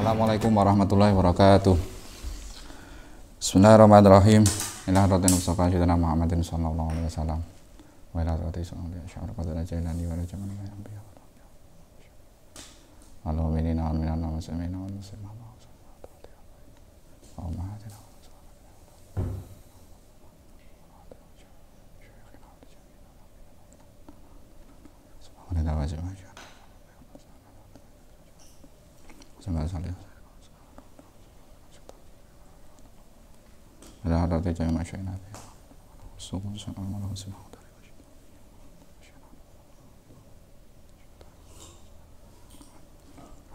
Assalamualaikum warahmatullahi wabarakatuh. Bismillahirrahmanirrahim. Ila hadratin Mustafa Sayyidina Muhammadin sallallahu alaihi wasallam. Wa ila hadratin syahra qadra jailani wa rajaman ya rabbi. Al-mu'minina wal mu'minat wal muslimina wal muslimat. Allahumma hadina. Subhanallah wa bihamdihi. Ada jami masyarakat.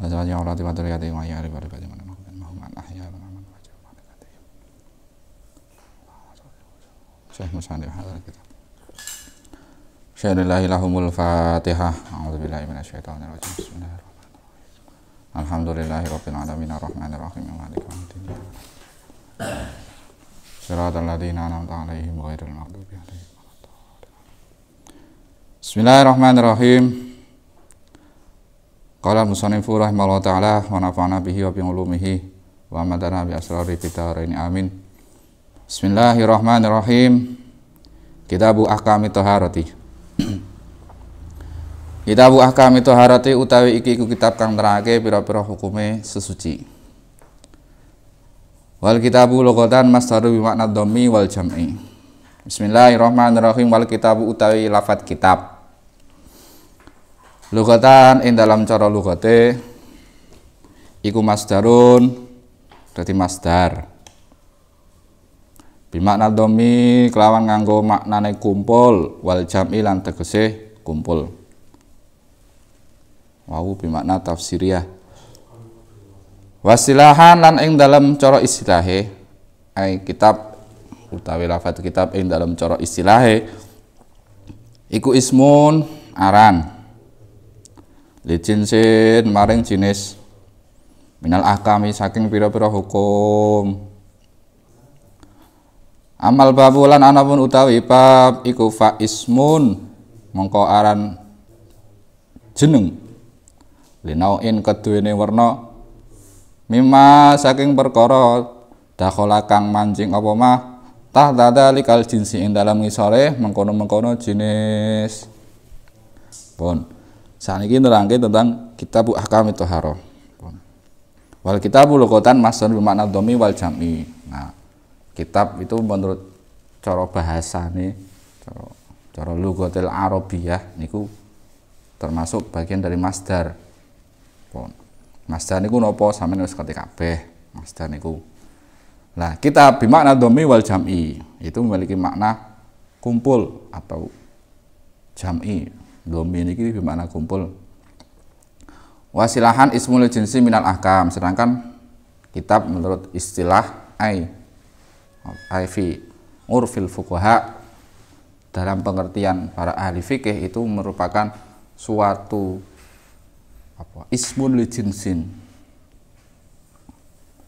Azza wa jalla wa wa ya rabbi Muhammad ahya wa man Syekh Musannif hadal kitab. Syahidillahilahumul Fatihah. A'udzubillahi minasyaitonir rajim. Bismillahirrahmanirrahim. Alhamdulillahirabbil alamin arrahmanirrahim maliki yaumiddin. Shiratal ladzina an'amta 'alaihim ghairil maghdubi 'alaihim waladdallin. Bismillahirrahmanirrahim. Qala musannifu rahimahullahu ta'ala wa nafa'ana bihi wa bi ulumihi wa madana bi asrari fitaraini amin. Bismillahirrahmanirrahim. Kitabu ahkami thaharati. Kitabu ahkami thaharati utawi iki iku kitab kang nerangake pira-pira hukume sesuci. Wal kitabu lughatan masdaru bi makna dhammi wal jam'i. Bismillahirrahmanirrahim. Wal kitabu utawi lafat kitab. Lughatan ing dalam cara lughate iku masdarun dadi masdar. Bi makna dhammi kelawan nganggo maknane kumpul wal jam'i lan tegese kumpul. Wau bimakna tafsiriyah. Wasilahan lan ing dalam cara istilahe ai kitab utawi lafaz kitab ing dalam cara istilahe iku ismun aran li jinsin maring jenis minal ahkami saking pira-pira hukum. Amal babulan anapun utawi bab iku fa ismun mongko aran jeneng linauin keduwene werna mimma saking perkara dakhala kang mancing apa mah tahta dalikal jinsi ing dalam ngisore mengkono-mengkono jenis. Pun saniki nerangke tentang kitab ahkam thaharah. Wal kitabu lughatan masdar bermakna dhammi wal jam'i. Nah, kitab itu menurut cara bahasane cara lughatil arabiyah niku termasuk bagian dari masdar. Masdar niku napa sampeyan wis ngerti kabeh masdar niku. Lah, kitab bimakna dhammi wal jam'i itu memiliki makna kumpul atau jam'i. Dhammi niki bermakna kumpul. Wasilahan ismul jinsi minal ahkam, sedangkan kitab menurut istilah ai fi urfil fuqaha dalam pengertian para ahli fikih itu merupakan suatu ismun li jinsin,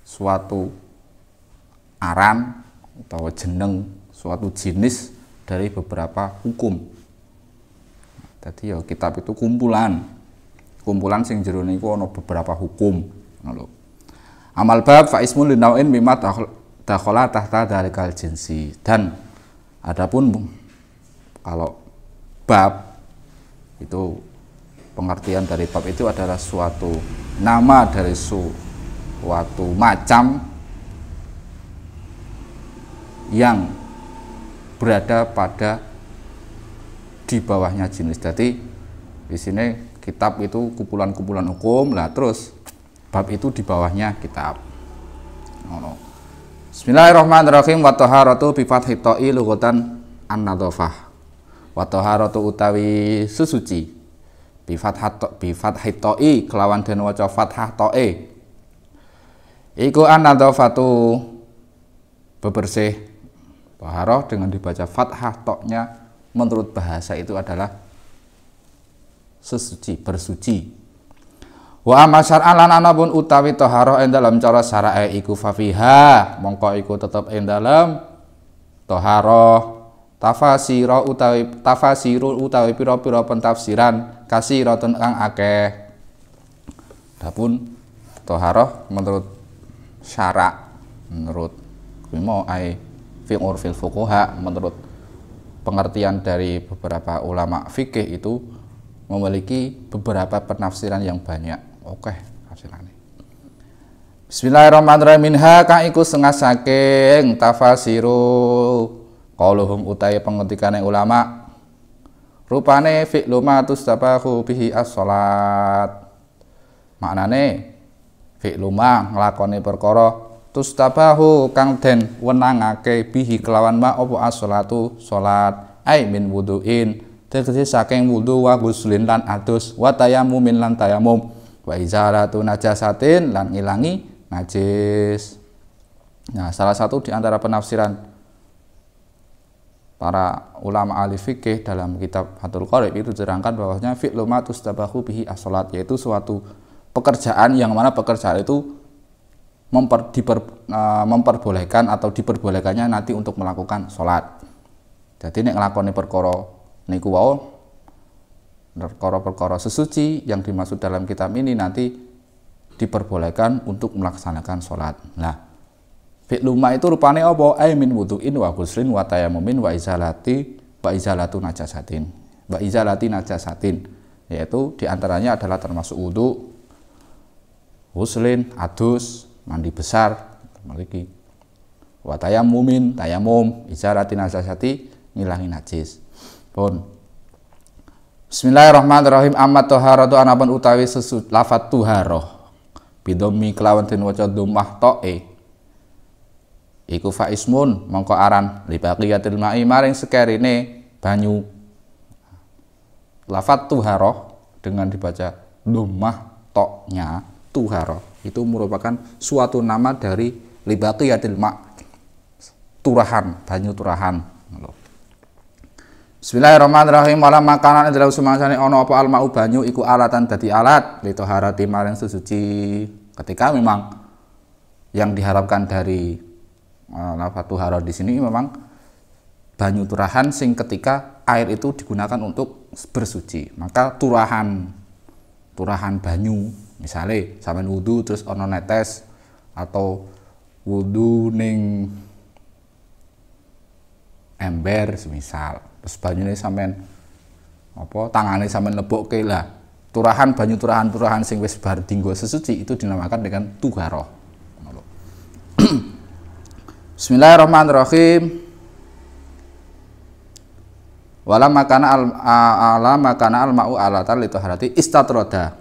suatu aran atau jeneng suatu jenis dari beberapa hukum. Jadi ya kitab itu kumpulan sing jero niku ana beberapa hukum. Amal bab fa ismun li nau'in mimma dakhala tahta dalikal jinsi. Dan adapun kalau bab itu pengertian dari bab itu adalah suatu nama dari suatu macam yang berada pada di bawahnya jenis. Jadi di sini kitab itu kumpulan-kumpulan hukum, lah terus bab itu di bawahnya kitab. Bismillahirrahmanirrahim. Wa taharatu bi fathi ta'i lughatan an-nadhafah. Wa taharatu utawi susuci bi fathi ta'i kelawan den waca fathah ta'e iku an-nadhafatu bebersih. Taharah dengan dibaca fathah ta'nya menurut bahasa itu adalah sesuci, bersuci. Wa amma syar'an lan anapun utawi taharah ing dalam cara syara'e iku fafiha mongko iku tetep ing dalam taharah tafasiru utawi pira-pira pentafsiran kasiratun kang akeh. Adapun Toharoh menurut syara, menurut kuimo ai fi urfil fuqaha, menurut pengertian dari beberapa ulama fikih itu memiliki beberapa penafsiran yang banyak. Oke, hasilane. Bismillahirrahmanirrahim. Minha kang iku setengah saking tafasiru qauluhum utahe pengertikane ulama. Rupane fi'lu ma tustabahu bihi as-shalat. Maknane fi'lu ma nglakoni perkara tustabahu kang den wenangake bihi kelawan ma apa as-shalatu salat ai min wuduin tegese saking wudu wa ghuslin lan adus wa tayammumin lan tayamum wa izalatu najasatin lan ngilangi najis. Nah, salah satu di antara penafsiran para ulama ahli fikih dalam kitab Fathul Qorib itu diterangkan bahwasanya fi'lu ma tustabahu bihi as-shalat, yaitu suatu pekerjaan yang mana pekerjaan itu memperbolehkan atau diperbolehkannya nanti untuk melakukan sholat. Jadi nek nglakoni perkara niku wau perkara sesuci yang dimaksud dalam kitab ini nanti diperbolehkan untuk melaksanakan sholat. Nah, fi'lu ma itu rupane apa? Ai min wudu'in wa ghuslin wa tayammumin wa izalatu najasatin. Wa izalati najasatin, yaitu diantaranya adalah termasuk wudu, ghuslin, adus, mandi besar, memiliki wa tayammumin, tayamum, izalati najasati, ngilangi najis. Pun Bismillahirrahmanirrahim. Amma taharatu anapun utawi lafat tuharoh bidommi kelawan den waca dhammah ta'e iku fa ismun mongko aran li baqiyatil ma'i maring sekerine banyu. Lafat tuharoh dengan dibaca dhammah toknya tuharoh itu merupakan suatu nama dari li baqiyatil ma', turahan, banyu turahan. Bismillahirrahmanirrahim. Wala makanan dalam sumangsane ana apa alma'u banyu iku alatan dadi alat li taharati maring sesuci. Ketika memang yang diharapkan dari lafaz tuhara di sini memang banyu turahan sing ketika air itu digunakan untuk bersuci, maka turahan banyu, misalnya sampean wudu terus ono netes atau wudu ning ember semisal, terus banyune sampean apa tangane sampean lebokke lah, banyu turahan sing wis bar dinggo sesuci itu dinamakan dengan tuhara. Bismillahirrahmanirrahim. Wala makana al-ma'u alatan li taharati istatroda.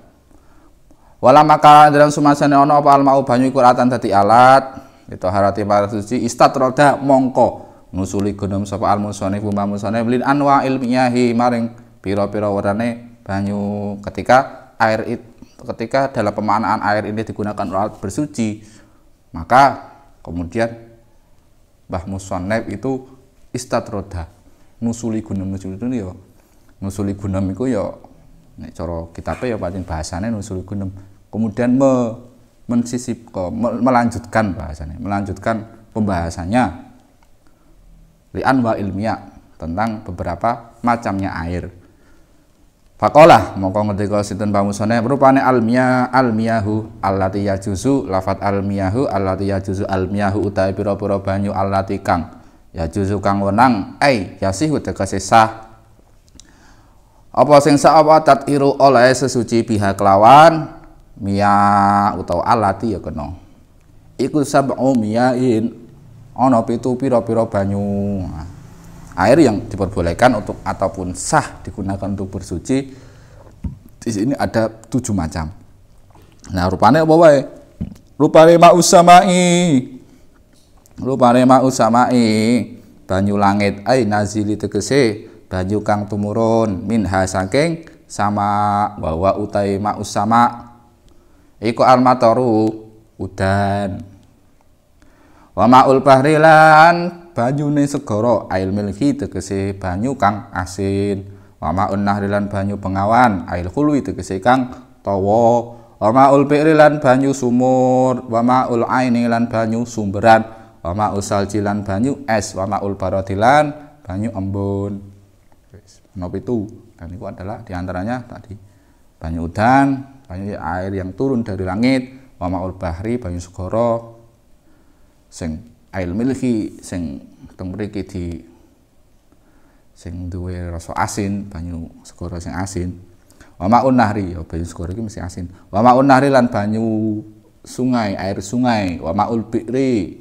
Wala makana dalam sumasane ana apa al-ma'u banyu iku alatan dadi alat li taharati para suci istatroda mongko nusuli gunum sapa al-musannif musannif lin anwa ilmiyahi maring pira-pira warane banyu ketika dalam pemaknaan air ini digunakan alat bersuci, maka kemudian Mbah Musannif itu istatroda nusuli gunam itu ya nusuli gunam itu ya nek cara kitabe ya pancen bahasane nusuli gunam, kemudian melanjutkan pembahasannya li anwa ilmiah tentang beberapa macamnya air. Faqalah mongko ngendika sinten Mbah Musannif rupane almiyahu allati yajuzu lafat almiyahu allati yajuzu almiyahu utawi pira-pira banyu allati kang yajuzu kang wenang yasihu tegese sah apa sing sah apa tatiru oleh sesuci biha kelawan miya utawa allati ya kena iku sab'u miyain ana pitu pira-pira banyu. Air yang diperbolehkan untuk ataupun sah digunakan untuk bersuci di sini ada 7 macam. Nah, rupane apa wae? Rupane ma'us samai, banyu langit nazili tegese banyu kang tumurun minha saking sama wa utai ma'us sama iku almataru udan. Wa ma'ul bahri lan banyune segara ail milhi tegese banyu kang asin, wa ma'un nahri lan banyu bengawan ail khulwi tegese kang tawa, wa ma'ul bi'ri lan banyu sumur, wa ma'ul aini lan banyu sumberan, wa ma'ul salji lan banyu es, wa ma'ul baradi lan banyu embun. Menapa itu? Dan itu adalah diantaranya tadi banyu udan, banyu air yang turun dari langit, wa ma'ul bahri banyu segara sing ail milhi sing teng mriki di sing duwe rasa asin, banyu segara sing asin. Wa ma'un nahri, ya banyu segara iki mesti asin. Wa ma'un nahri lan banyu sungai, air sungai, wa ma'ul bi'ri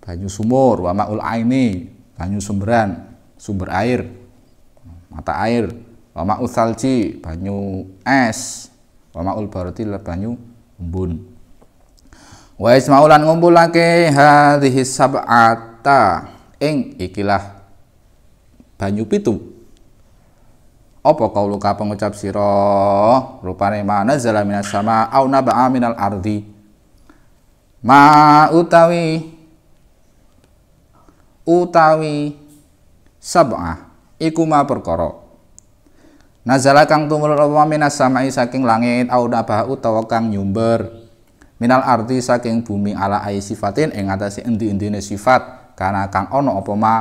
banyu sumur, wa ma'ul aini banyu sumberan, sumber air, mata air, wa ma'ul salji banyu es, wa ma'ul barati banyu embun. Wa ismaulan ngumpulake hadhihi sab'ata ing ikilah banyu pitu. Apa kauluka pengucap sira rupane mana zala minas sama au naba'a minal ardi. Ma utawi sab'ah iku ma perkara nazala kang tumurun apa minas sama'i saking langit au naba'a utawa kang nyumber minal ardi saking bumi ala ai sifatin ing atase endi-endine sifat kana kang ana apa ma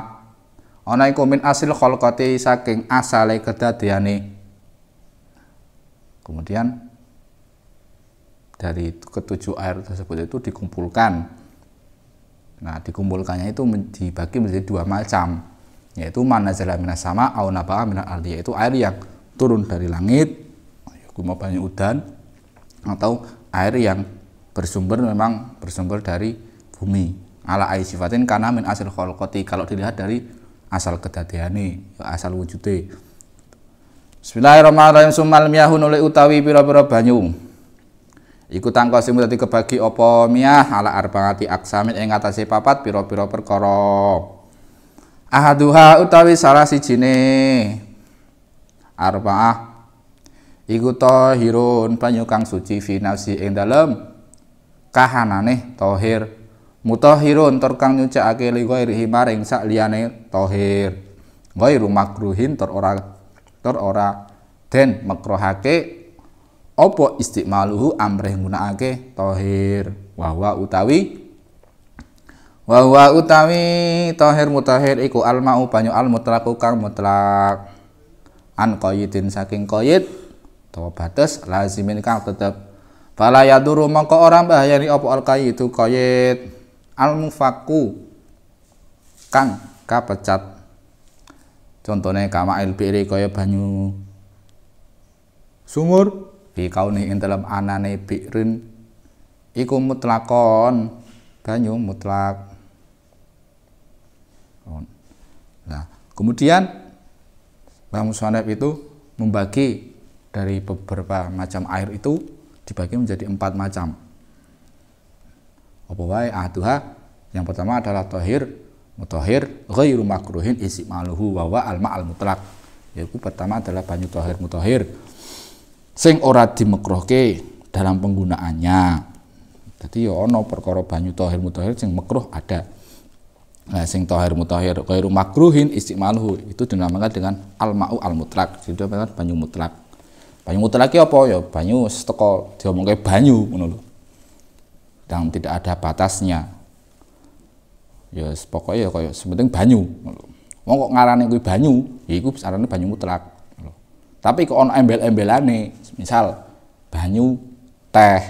ana iku min asil khalqati saking asale kedadeane. Kemudian dari ketujuh air tersebut itu dikumpulkan. Nah, dikumpulkannya itu dibagi menjadi dua macam, yaitu manazala minas sama au naba'a minal ardi, yaitu air yang turun dari langit, yaitu banyu udan, atau air yang memang bersumber dari bumi. Ala ai sifatin kana min asil khalqati, kalau dilihat dari asal kedadeane, asal wujude. Bismillahirrahmanirrahim. Sumal miyahun oleh utawi pira-pira banyu. Iku tangkosim dadi kebagi apa miyah ala arba'ati aksamin ing atase papat pira-pira perkara. Ahaduha utawi salah sijine arba'ah iku tahirun banyu kang suci fi nafsi ing dalem kahanane tahir. Mutahhirun tur kang nyucikake li ghairihi maring sak liyane tahir. Ghairu makruhin tur ora den makruhake apa istimaluhu amrih nggunakake tahir. Wa utawi tahir mutahhir iku almau banyu al mutlaq kang mutlak an qayyidin saking qayyid utawa batas lazimin kang tetep. Fala yaduru mongko ora bahayani apa al qayyidu qayyid al-mufaku kang kapecat. Contohnya kama ilbiri kaya banyu sumur bi kauni ing dalam anane bi'rin iku mutlakon banyu mutlak. Nah, kemudian Imam Musannaf itu membagi dari beberapa macam air itu dibagi menjadi 4 macam. Apa wae aduha, yang pertama adalah tahir mutahhir ghairu makruhin istimaluhu wa al-ma'al mutlaq. Yaitu pertama adalah banyu tahir mutahhir sing ora dimekruhke dalam penggunaannya. Jadi ya ana perkara banyu tahir mutahhir sing makruh ada. Nah, sing tahir mutahhir ghairu makruhin istimaluhu itu dinamakan dengan al-ma'u al-mutlaq. Itu banyu mutlak. Banyu mutlak iki apa ya? Banyu teko diomongke banyu ngono lho. Dan tidak ada batasnya. Ya pokoknya ya kaya sepenting banyu. Wong kok ngarane kuwi banyu, ya iku arane banyu mutlak. Tapi kok ana embel-embelane, misal banyu teh,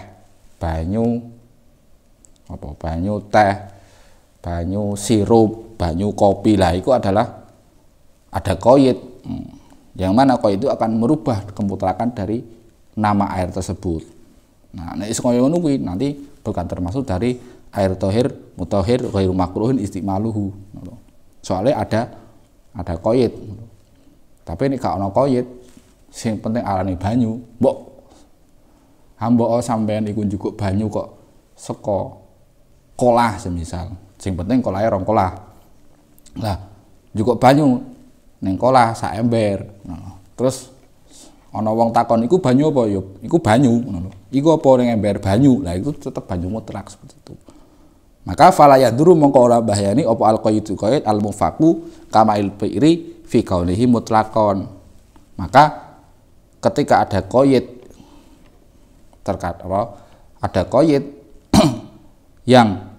banyu teh, banyu sirup, banyu kopi lah itu adalah ada qayyid. Yang mana qayyid itu akan merubah kemutlakan dari nama air tersebut. Nah, nek kaya ngono kuwi nanti bukan termasuk dari air tahir mutahhir ghairu makruhin istimaluhu. Soalnya ada qayyid. Tapi nek gak ana qayyid, sing penting arane banyu, mbok hambok sampean iku njukuk banyu kok saka kolah semisal. Sing penting kolahe rong kolah. Lah, njukuk banyu ning kolah sak ember. Nah, terus ana wong takon iku banyu apa ya? Iku banyu ngono lho. Iku apa ning ember banyu. Lah itu tetap banyu mutlak seperti itu. Maka fala yaduru mongko ora bahayani apa al-qayyidu qayyid al-mufaku kama il-fi'ri fi kaunihi mutlaqon. Maka ketika ada qayyid terkait apa? Ada qayyid yang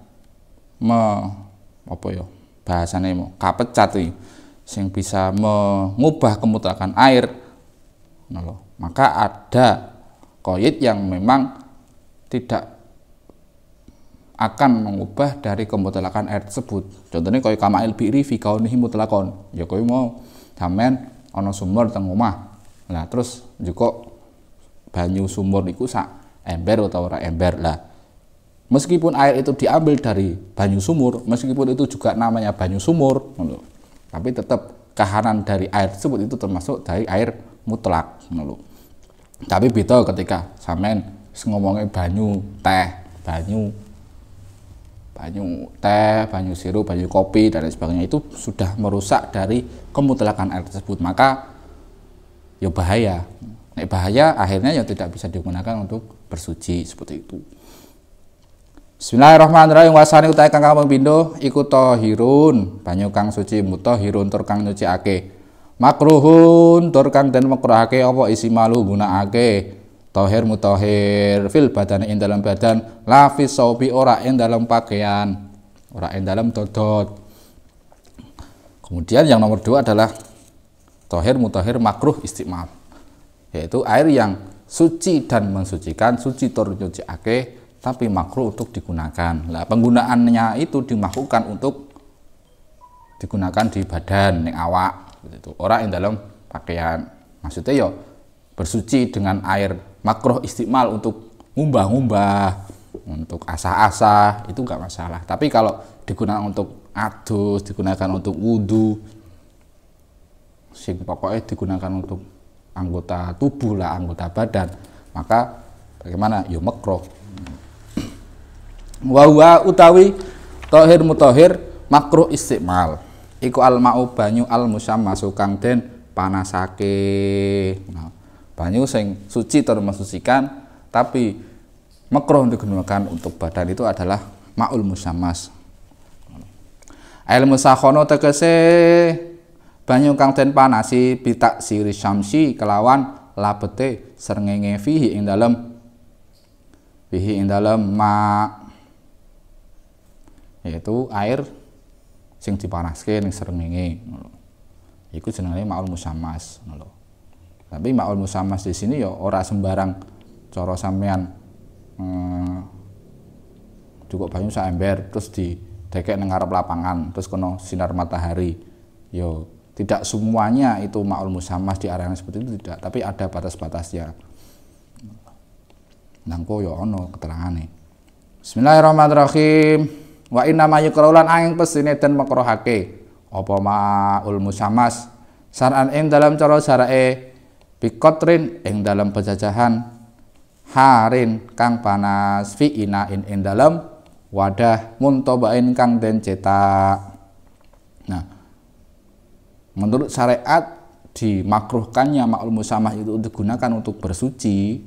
bahasane kapecat iki sing bisa mengubah kemutlakan air. Maka ada qayyid yang memang tidak akan mengubah dari kemutlakan air tersebut. Contohnya kaya kama'il bi'ri fi kaunihi mutlaqon. Ya kaya mau sampean ana sumur teng omah. Nah, terus juga banyu sumur niku sak ember atau ora ember lah. Meskipun air itu diambil dari banyu sumur, meskipun itu juga namanya banyu sumur, tapi tetap kahanan dari air tersebut itu termasuk dari air mutlak. Tapi beda ketika sampean ngomongnya banyu teh, banyu sirup, banyu kopi dan lain sebagainya, itu sudah merusak dari kemutlakan air tersebut, maka ya bahaya. Nek bahaya akhirnya ya tidak bisa digunakan untuk bersuci seperti itu. Bismillahirrahmanirrahim. Wasani utahe kang kaping pindho iku tahirun, banyu kang suci, mutahhirun tur kang nyucikake. Makruhun tur kang den makruhake apa isi malu gunakake. Tahir mutahhir fil badani ing dalam badan, la fi saubi ora ing dalam pakaian, ora ing dalam dodot. Kemudian yang nomor 2 adalah tahir mutahhir makruh istimal, yaitu air yang suci dan mensucikan, suci tur nyucikake tapi makruh untuk digunakan. Lah penggunaannya itu dimakruhkan untuk digunakan di badan, ning awak gitu. Ora ing dalam pakaian. Maksudnya ya bersuci dengan air makruh istimal untuk ngumbah-ngumbah, untuk asah-asah itu enggak masalah. Tapi kalau digunakan untuk adus, digunakan untuk wudu, sing pokoknya digunakan untuk anggota tubuh lah, anggota badan, maka bagaimana? Ya makruh. Wa utawi tahir mutahhir makruh istimal iku al-ma'u banyu al-musammasu kang den panasake. Nah, banyu sing suci tur mensucikan tapi makruh digunakan untuk badan itu adalah ma'ul musammas. Ail musakhono tegese banyu kang den panasi bitak siri syamsi kelawan labete srengenge fihi ing dalem ma, yaitu air sing dipanaske ning srengenge. Iku jenenge ma'ul musammas. Tapi ma'ul musammas di sini ya ora sembarang cara sampean cukup banyu sak ember terus didekek nang ngarep lapangan terus kena sinar matahari. Yo tidak semuanya itu ma'ul musammas di area seperti itu, tidak, tapi ada batas-batasnya. Nangko yo ono keterangane. Bismillahirrahmanirrahim. Wa inna ma yukraulan angin pesine den makruhake apa ma'ul musammas saran ing dalam cara syarae bikotrin ing dalam penjajahan harin kang panas fi inain ing dalam wadah muntobain kang den cetak. Nah, menurut syariat dimakruhkannya ma'ul musammas itu digunakan untuk bersuci,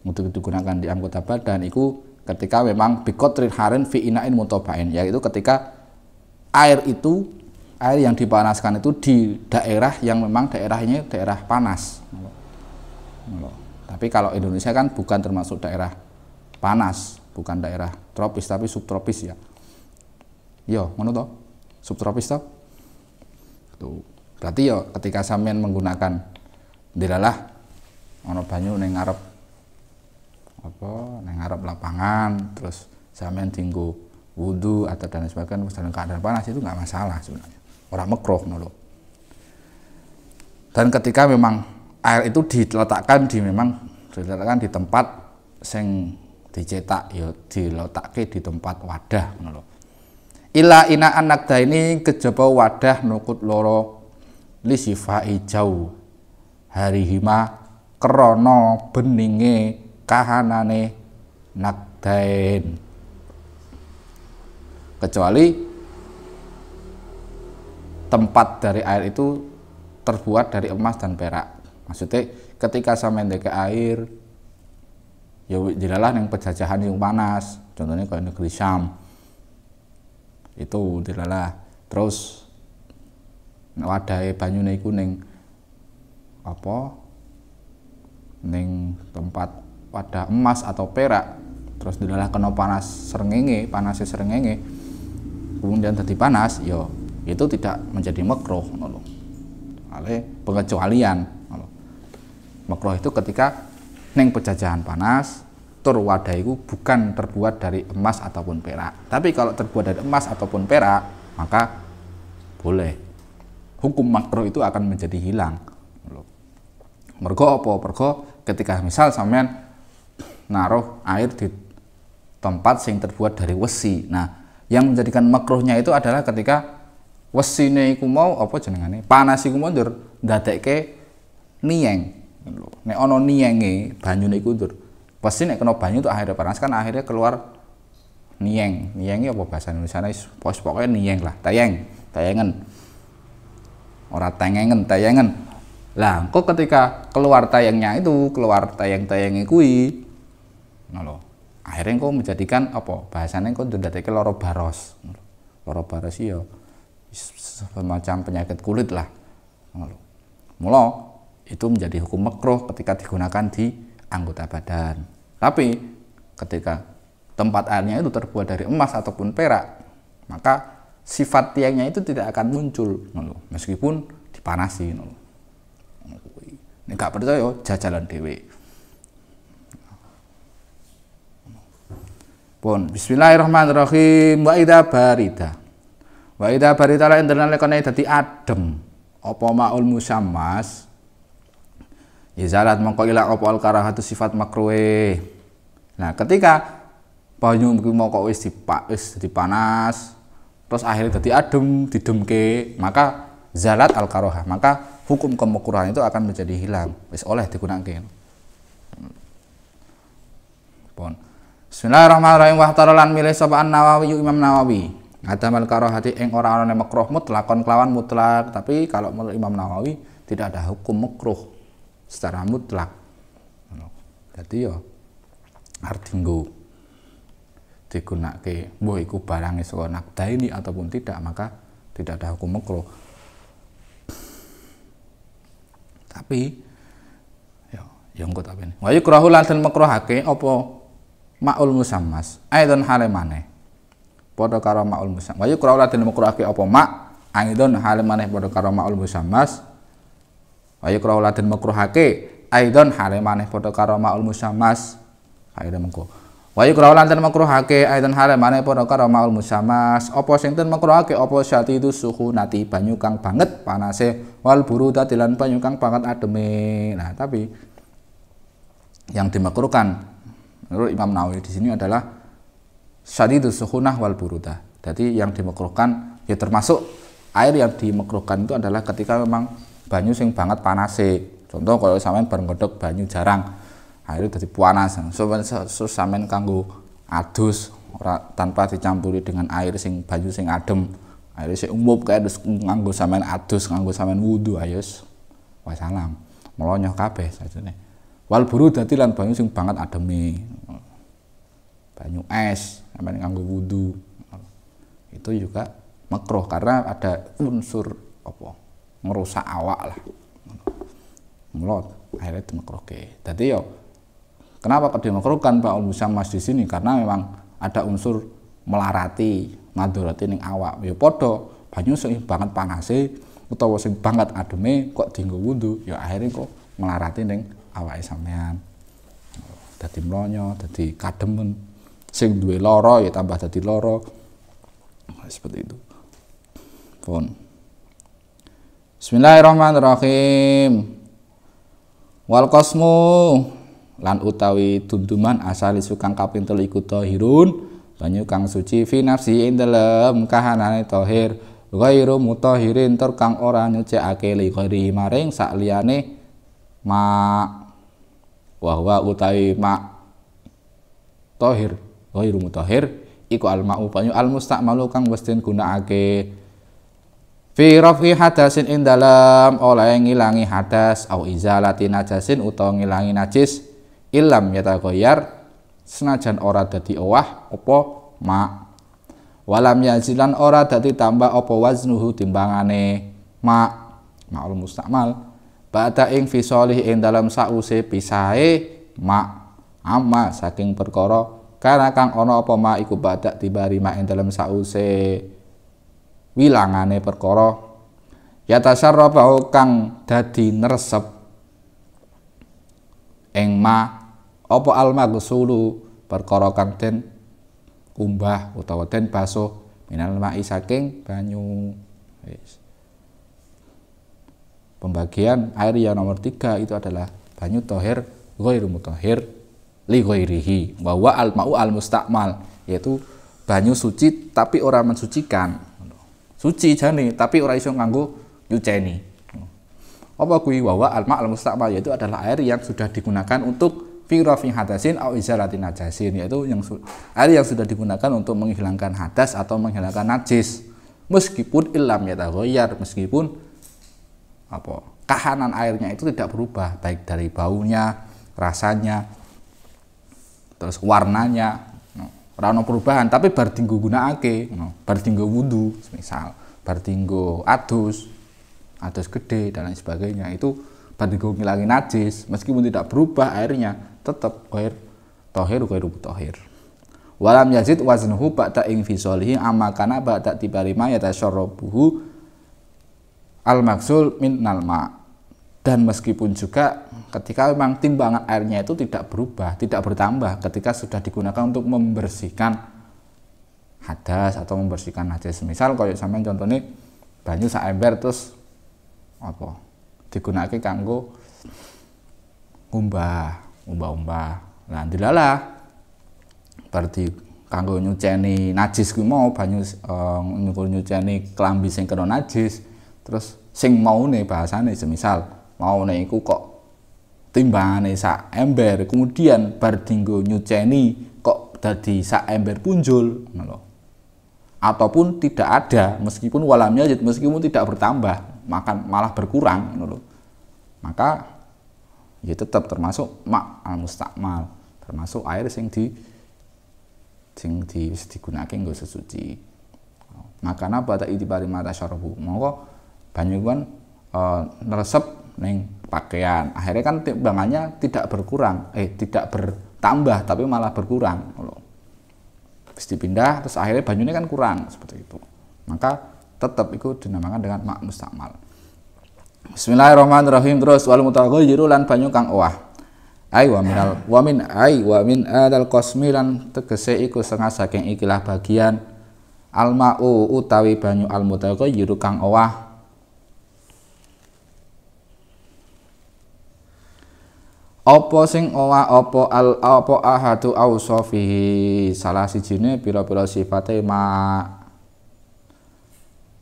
untuk digunakan di anggota badan itu ketika memang bikotrin harin fi inain muntobain, yaitu ketika air yang dipanaskan itu di daerah yang memang daerahnya daerah panas. Tapi kalau Indonesia kan bukan termasuk daerah panas, bukan daerah tropis tapi subtropis ya. Yo, ngono to? Subtropis to? Tuh. Berarti yo ketika sampean menggunakan dilalah ana banyu ning ngarep lapangan, terus sampean tinggu wudu atau dan sebagainya dalam keadaan panas, itu nggak masalah sebenarnya. Orang makruh ngono. Dan ketika memang air itu diletakkan di tempat sing dicetak, ya diletakke di tempat wadah ngono lho. Ila ina anak ini kejaba wadah nukut loro li sifai jauh harihima krana beninge kahanane nakdain, kecuali tempat dari air itu terbuat dari emas dan perak. Maksudnya ketika sampeyan ndek air ya dilalah ning penjajahan yang panas, contohnya kayak negeri Syam itu dilalah, terus wadahe banyune iku ning tempat wadah emas atau perak, terus dilalah kena panasnya srengenge kemudian jadi panas, yo itu tidak menjadi makruh ngono. Ale pengecualian ngono. Makruh itu ketika ning penjajahan panas tur wadah iku bukan terbuat dari emas ataupun perak. Tapi kalau terbuat dari emas ataupun perak, maka boleh. Hukum makruh itu akan menjadi hilang. Mergo apa? Mergo ketika misal sampean naruh air di tempat yang terbuat dari wesi. Nah, yang menjadikan makruhnya itu adalah ketika wesine iku mau apa jenengane? Panas iku mundur ndadekke niyeng. Nek ana niyenge banyune iku ndur. Pasti nek kena banyu itu akhirnya panas kan akhirnya keluar niyeng. Niyenge apa bahasa Indonesiane? Pokoknya niyeng lah, tayengen. Ora tengengen, tayengen. Lah, kok ketika keluar tayengnya itu, keluar tayeng-tayenge kuwi. Ngono. Akhirnya kok menjadikan apa? Bahasane kok ndadekke lara baros. Lara baros ya semacam penyakit kulit lah. Ngono. Mula itu menjadi hukum makruh ketika digunakan di anggota badan. Tapi ketika tempat airnya itu terbuat dari emas ataupun perak, maka sifat tiangnya itu tidak akan muncul, meskipun dipanasi. Nek gak percaya jajalan dhewe. Pun bismillahirrahmanirrahim. Wa idza barida. Wa idza barida la indra lekane dadi adem apa maul musammas. Izalat mongko ilang apa al karahatu sifat makruhe. Nah, ketika banyu mongko wis dipanas terus akhirnya dadi adem, didemke, maka zalat al karahah, maka hukum kemakruhan itu akan menjadi hilang, wis oleh digunakan. Pun Bismillahirrahmanirrahim. Wa taralan milih sapa Nawawi Imam Nawawi ngadamal karahati ing ora ana makruh mutlakon kelawan mutlak, tapi kalau menurut Imam Nawawi tidak ada hukum makruh secara mutlak. Jadi ya arep dinggo digunakake mbah iku barang saka nakdaini ataupun tidak, maka tidak ada hukum makruh. Tapi ya engko ta ben. Wa yukrahu lan den makruhake apa maul musammas aidon hale maneh padha karo maul musammas. Wa yukrahu lan den makruhake apa mak aidon hale maneh padha karo maul musammas. Wa yukrahu lan den makruhake aidon hale maneh padha karo maul musammas. Kaida mengko. Wa yukrahu lan den makruhake aidon hale maneh padha karo maul musammas. Apa sing den makruhake apa syatidu suhunati banyu kang banget panase wal burudati lan banyu kang banget ademe. Nah, tapi yang dimakruhkan menurut Imam Nawawi di sini adalah syadidus suhunah wal burudah. Jadi yang dimakruhkan ya termasuk air yang dimakruhkan itu adalah ketika memang banyu sing banget panase. Contoh kalau sampean bareng godhog banyu jarang, airnya dadi panas. So sampean kanggo adus ora tanpa dicampuri dengan air sing banyu sing adem. Air sing umum kae terus nganggo sampean adus, nganggo sampean wudu ayo wassalam. Melonyoh kabeh sajane. Wal burudati lan banyu sing banget ademe. Banyu es sampeyan nganggo wudu. Itu juga makruh karena ada unsur apa? Ngerusak awak lah. Mulot akhirnya dimakruhke. Dadi yo kenapa kok dimakruhkan Pak Musammas di sini? Karena memang ada unsur melarati, madharati ning awak. Ya padha banyu sing banget panase utawa sing banget ademe kok dienggo wudu, ya akhirnya kok melarati ning awake sampean. Dadi mlonyo, dadi kademen. Sing duwe lara ya tambah dadi lara. Seperti itu. Pun. Bismillahirrahmanirrahim. Wal qasmu lan utawi dunduman asal sukang kaping 3 iku tahirun, banyu kang suci fi nafsi ing dalem kahanane tahir, ghairu mutahirin tur kang ora nyucikake li ghairi maring sak liyane ma wa utawi ma tahir ghairu mutahhir iku al-ma'u banyu al-musta'malu kang wis den gunakake fi rafi hadasin ing dalam oleh ngilangi hadas au izalati najasin utawa ngilangi najis ilam yataghayyar senajan ora dadi owah apa ma walam yazilan ora dadi tambah apa waznuhu timbangane ma'ul musta'mal ba'da ing fi sholih ing dalam sause pisahe amma saking perkara karena kang ana apa ma iku ba'da tibari ma ing dalam sause wilangane perkara ya tasarrafa kang dadi neresep ing ma apa al-maghsulu perkara kang den kumbah utawa den basuh minal ma'i saking banyu. Wis. Pembagian air yang nomor 3 itu adalah banyu tohir ghairu mutahhir li ghairihi wa huwa al-ma'u al-mustakmal, yaitu banyu suci tapi ora mensucikan. Suci jane tapi ora iso nganggo nyuceni. Apa kuwi wa huwa al-ma' al-mustakmal, yaitu adalah air yang sudah digunakan untuk fi rafi hadasin au izalatin najasin, yaitu air yang sudah digunakan untuk menghilangkan hadas atau menghilangkan najis, meskipun ilam yataghayyar, meskipun kahanan airnya itu tidak berubah, baik dari baunya, rasanya, terus warnanya, ora ono perubahan, tapi bar dinggo gunakake, bar dinggo wudu, misal bar dinggo adus gede dan lain sebagainya, itu bar dinggo ngilangi najis, meskipun tidak berubah airnya tetap tohir ghairu mutahhir. Walam yazid waznuhu ba'da infisalihi amma kana ba'da tibarima yatasharrabuhu al-maksul minnal ma'. Dan meskipun juga ketika memang timbangan airnya itu tidak berubah, tidak bertambah ketika sudah digunakan untuk membersihkan hadas atau membersihkan najis. Misal koyo sampean contohnya banyu sak ember terus digunakan kanggo umbah. Lah dilalah berarti kanggo nyuceni najis kuwi mau banyu nyuceni klambi sing kena najis, terus sing maune bahasane semisal maune iku kok timbangane sak ember, kemudian bar dinggo nyuceni kok dadi sak ember punjul ngono. Ataupun tidak ada, meskipun walam yazid, meskipun tidak bertambah, malah berkurang ngono. Maka ya tetap termasuk ma' al-mustakmal, termasuk air sing digunakan nggo sesuci. Maka napa ta itibari mata syarabu, mongko banyu kan neresep ning pakaian, akhirnya kan timbangannya tidak berkurang, tidak bertambah tapi malah berkurang. Terus dipindah, terus akhirnya banyunya kan kurang seperti itu. Maka tetap itu dinamakan dengan ma' mustakmal. Bismillahirrahmanirrahim. Terus wal mutaghayyiru lan banyu kang owah. Wa min adal qasmi lan tegese iku setengah saking ikilah bagian al-ma'u utawi banyu al mutaghayyiru kang owah. Apa sing owah apa ahadu ausofihi, salah sijine pira-pira sifate ma,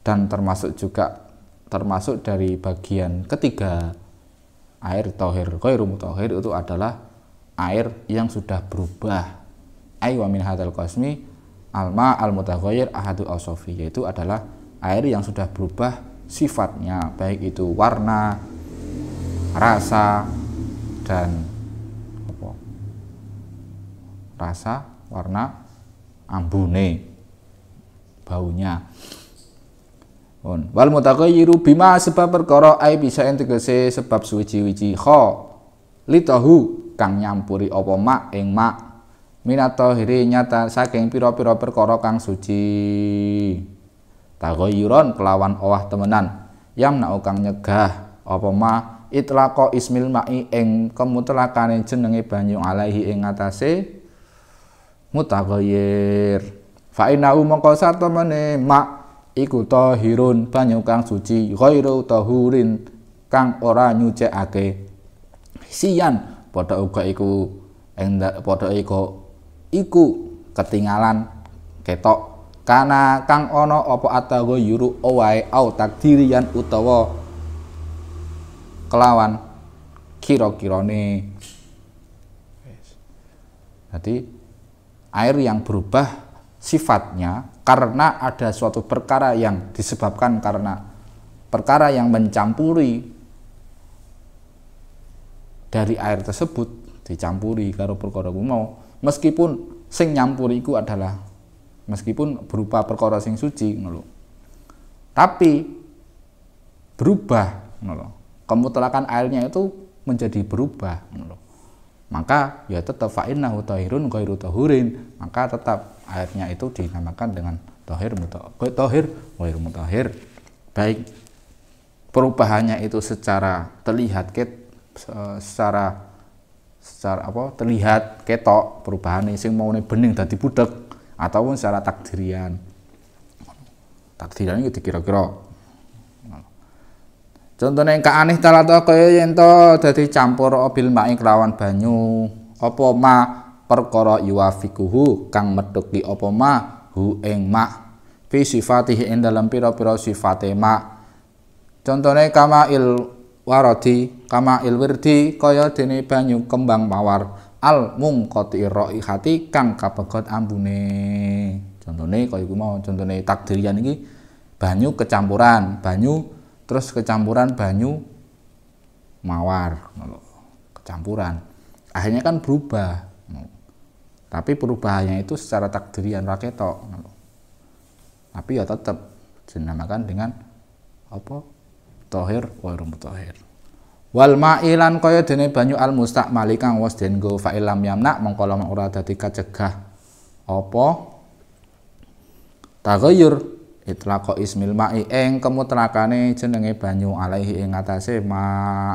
dan termasuk dari bagian ketiga air tohir ghairu mutahhir itu adalah air yang sudah berubah. Wa min hadzal qasmi alma al mutaghayyir ahadu ausofi, yaitu adalah air yang sudah berubah sifatnya, baik itu warna, rasa, dan warna, ambune, baunya. Wal mutaghayyiru bima sebab perkara ai bisa tegese sebab suwiji-wiji kha litahu kang nyampuri apa mak ing mak minatahiri nyata saking pira-pira perkara kang suci taghayyuron kelawan owah temenan yamna kang nyegah apa ma itlaqa ismil ma'i ing kemutlakane jenenge banyu alaihi ing atase mutaghayyir fa innahu mongko satemene mak iku tahirun banyu kang suci ghairu tahurin kang ora nyucikake siyan padha uga iku ketinggalan ketok kana kang ana apa ataghayyuru owae au takdirian utawa kelawan kira-kirane. Jadi air yang berubah sifatnya karena ada suatu perkara yang disebabkan karena perkara yang mencampuri dari air tersebut dicampuri karo perkara mau, meskipun sing nyampuri iku adalah meskipun berupa perkara sing suci ngono, tapi berubah ngono, kemutlakan airnya itu menjadi berubah ngono, maka ya tetap fa innahu tahirun ghairu tahurin, maka tetap airnya itu dinamakan dengan tahir ghairu mutahhir, baik perubahannya itu secara terlihat secara secara apa terlihat ketok perubahane sing maune bening dadi butek ataupun secara takdirian. Takdiran iki dikira-kira. Contone ingkang aneh talata kaya yen to dadi campur bil ma'i kelawan banyu. Apa ma perkara yuwafikuhu kang metuki apa ma hu ing ma fi sifatihi ing dalem pira-pira sifate ma. Contone kama'il waradi, kama'il wirdi kaya dene banyu kembang mawar al mungqati raihati kang kapegot ambune. Contone kaya iku mau contone takdirian iki banyu kecampuran, banyu terus kecampuran banyu mawar. Kecampuran. Akhirnya kan berubah. Tapi perubahannya itu secara takdirian ra ketok. Tapi ya tetap dinamakan dengan apa? Tahir wa mutahhir. Wal ma'ilan kaya dene banyu al mustakmali kang wis den nggo fa ilam yamna mongko lamun ora dadi kacegah apa taghayyur itlaqo ismil ma'i ing kemutrakane jenenge banyu alaihi ing atase ma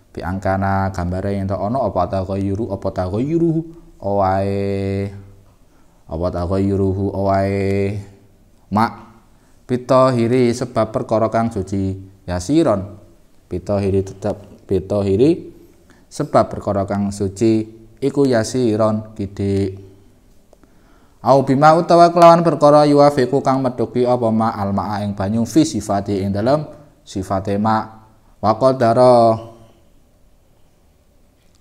bi angkana gambare yen to ana apa taghayyuru apa taghayyuruhu owae apa taghayyuruhu owae ma bitahiri sebab perkara kang suci yasiron bitahiri tetap bitahiri sebab perkara kang suci iku yasiron gede au bima utawa kelawan perkara yuwafiqu kang metuki apa ma al ma'a ing banyu fi sifati ing dalem sifate ma wa qadara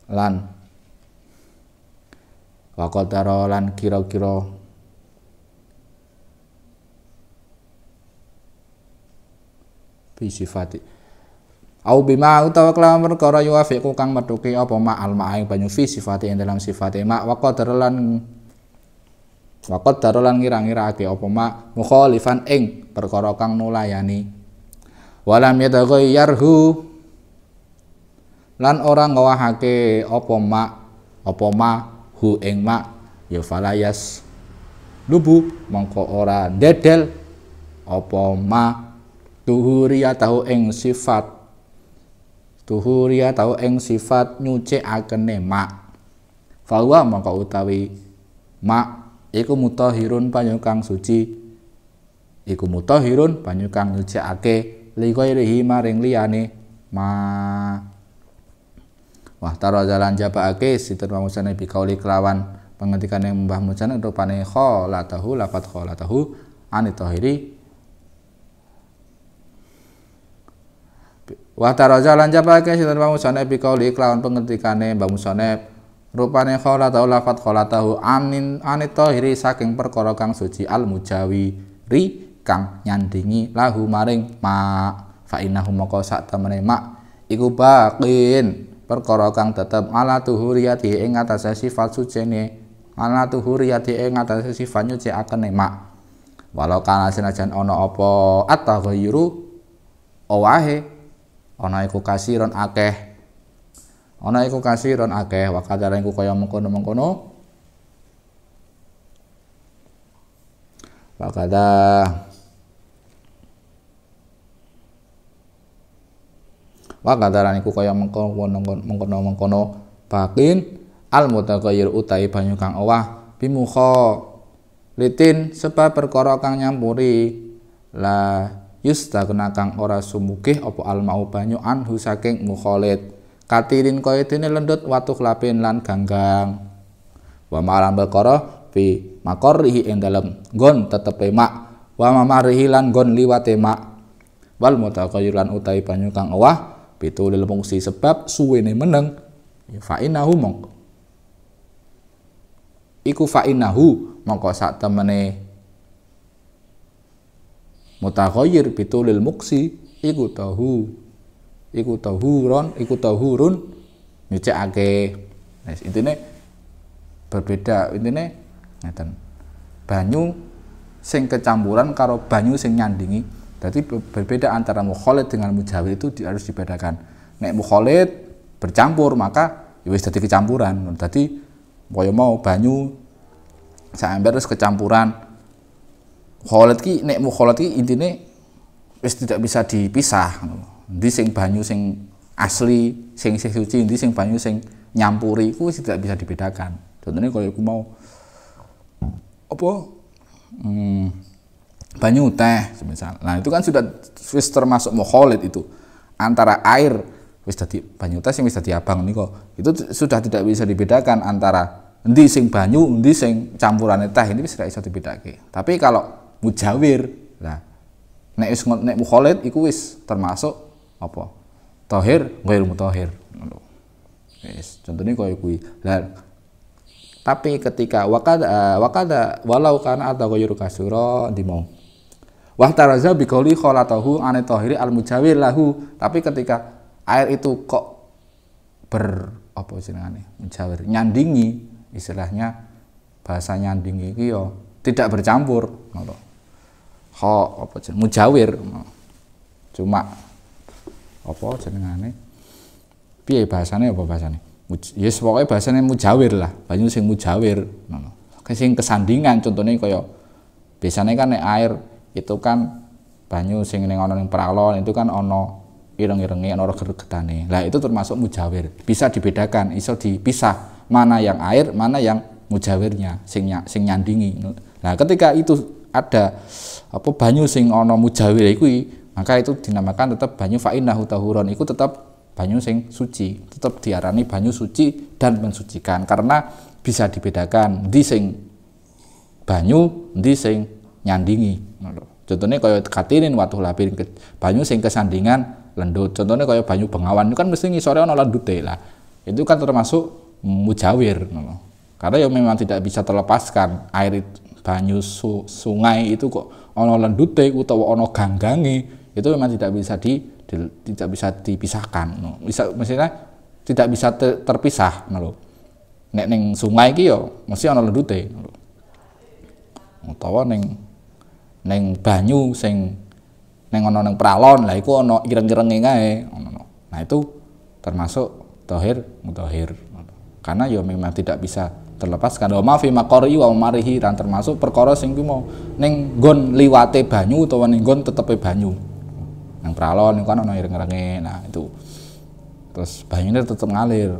lan kira-kira sifati au bima utawa kelawan perkara yuwafiqu kang metuki apa ma al ma'ing banyu fi sifati ing dalam sifate ma wa qadaran ngira-ngirake apa ma mukhalifan ing perkara kang nulayani walam yataghayyarhu lan ora ngawahake apa ma hu ing ma ya falayas lubu mongko ora ndedel apa ma tuhuriyatahu ing sifat nyucikakene ma fawa mongko utawi ma iku mutahhirun banyu kang suci iku mutahhirun banyu kang nyucikake li ghairihi maring liyane ma wah taro jalan jabaake situr pamusane bikauli kelawan pengetikane Mbah Mujana rupane kholatahu lafat kholatahu anitahiri wa taraja lan jabake sinten pamusane bikauli kelawan pengetikane Mbah Musonep rupane kholatahu lafat kholatahu anitahiri saking perkara kang suci al mujawiri kang nyandingi lahu maring ma fa innahu maka sak temene ma iku baqin perkara kang tetep ala tuhuriyati ing atase sifat sucine ala tuhuriyati ing atase sifat nyucikakene ma walau kana senajan ana apa at-taghayyuru owahe ana iku kasiron akeh wa kadara iku kaya mengkono-mengkono wa kadara iku kaya mengkono bakin al mutaghayyir utai banyu kang owah litin sebab perkara kang nyampuri la yustagna kang ora sumugih apa al mau banyu anhu saking mukhalid katirin kaya dene lendut watu klapin lan ganggang wa malam perkara fi maqarrihi ing dalem nggon tetepe mak wa mamarihi lan nggon liwate mak wal mutaghayyir lan utai banyu kang owah bitulil fungsi sebab suwene meneng fa innahu mongko iku fa innahu mongko sak temene mutaghayyir bitulil muksi iku tahurun nyucikake wis intine berbeda intine ngeten banyu sing kecampuran karo banyu sing nyandingi jadi berbeda antara mukhalid dengan mujawir itu harus dibedakan nek mukhalid bercampur maka ya wis dadi kecampuran dadi kaya mau banyu sak ember terus kecampuran mukhalid ki nek mukhalid ki intine wis tidak bisa dipisah. Endi sing banyu sing asli, sing suci, endi sing banyu sing nyampuri iku tidak bisa dibedakan. Contohnya kalau aku mau apa banyu teh semisal. Nah, itu kan sudah wis termasuk mukhalid itu. Antara air wis dadi banyu teh sing wis dadi abang niku. Itu sudah tidak bisa dibedakan antara endi sing banyu, endi sing campurane teh, ini wis gak iso dibedake. Tapi kalau mujawir, nah nek mukhalid iku wis termasuk apa? Tahir, ghairu mutahhir. Wis, contohnya koyo kuwi. Lah tapi ketika wakada walau kana atau ghairu kasura di mau. Wa taraza bi qouli khalatahu an tahiri al mujawir lahu. Tapi ketika air itu kok apa jenengane? Mujawir, nyandingi, istilahnya bahasa nyandingi iki yo tidak bercampur ngono. Apa jeneng mujawir. Cuma apa jenengane? Piye bahasane apa bahasane? Yes pokoknya bahasane mujawir lah, banyu sing mujawir ngono. Sing kesandingan contohnya kaya biasanya kan nek air itu kan banyu sing ning ana ning pralon itu kan ana ireng-irenge ana gergetane. Lah itu termasuk mujawir. Bisa dibedakan, iso dipisah mana yang air, mana yang mujawirnya, sing nyandingi. Nah, ketika itu ada apa banyu sing ana mujawir kuwi, maka itu dinamakan tetap banyu fa'innahu tahurun. Iku tetap banyu sing suci, tetap diarani banyu suci dan mensucikan karena bisa dibedakan ndi sing banyu, ndi sing nyandingi. Contohnya kaya katinin watuh labir banyu sing kesandingan lendut. Contohnya kaya banyu Bengawan itu kan mesti ngisore ana lendute lah. Itu kan termasuk mujawir. Karena ya memang tidak bisa terlepaskan air banyu sungai itu kok ana lendute utawa ana ganggange itu memang tidak bisa dipisahkan. Bisa mestinya tidak bisa terpisah lho. Nek ning sungai iki ya mesti ana lendute. Utawa ning banyu sing ning ana ning pralon lah iku ana ireng-irenge kae ngono. Nah itu termasuk tahir mutahhir. Karena ya memang tidak bisa terlepaskan. Wa ma fi maqari wa marihi dan termasuk perkara sing ku mau ning nggon liwate banyu utawa ning nggon tetepe banyu. Nang pralon niku kan ana ireng-irenge. Nah itu. Terus banyune tetep ngalir.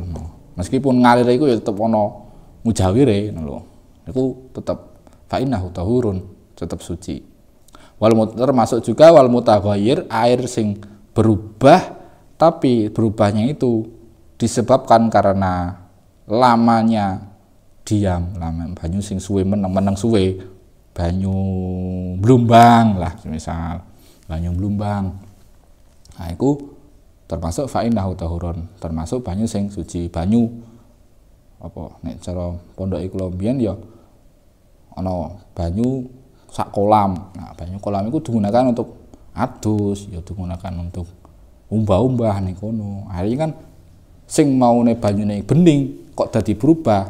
Meskipun ngalir iku ya tetep ana mujawire ngono lho. Iku tetep fa'innahu tahurun, tetep suci. Termasuk juga wal mutaghayyir, air sing berubah tapi berubahnya itu disebabkan karena lamanya diam, lama banyu sing suwe meneng suwe, banyu blumbang lah misal, banyu blumbang. Nah iku termasuk fa'innahu tahurun, termasuk banyu sing suci. Banyu apa nek cara pondok kula mbiyen ya ana banyu sak kolam. Nah, banyu kolam itu digunakan untuk adus, ya digunakan untuk umbah-umbah ning kono. Akhirnya kan sing maune banyune bening kok dadi berubah.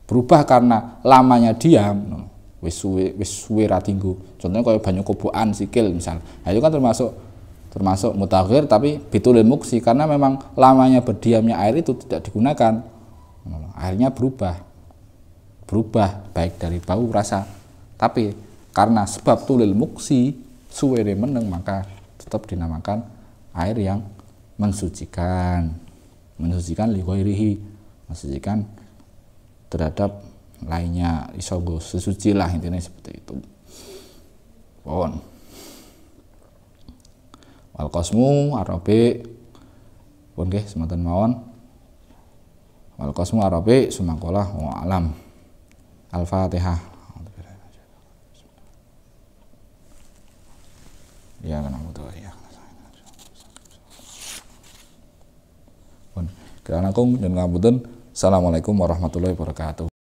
Berubah karena lamanya diam. Wis suwe ra tinggu. Contohnya kaya banyu kobokan sikil misal. Nah, itu kan termasuk mutaghir tapi bitulil muksi karena memang lamanya berdiamnya air itu tidak digunakan. Akhirnya berubah baik dari bau rasa. Tapi karena sebab tulil muksi suwere meneng maka tetap dinamakan air yang mensucikan li ghairihi, mensucikan terhadap lainnya, iso go sesuci lah intinya seperti itu. Pon wal qasmu arabi pun nggih semanten mawon. Wal qasmu arabi sumakola wa alam. Al-Fatihah. Ya kan ya. Pun kirana kung dan ngapunten. Assalamualaikum warahmatullahi wabarakatuh.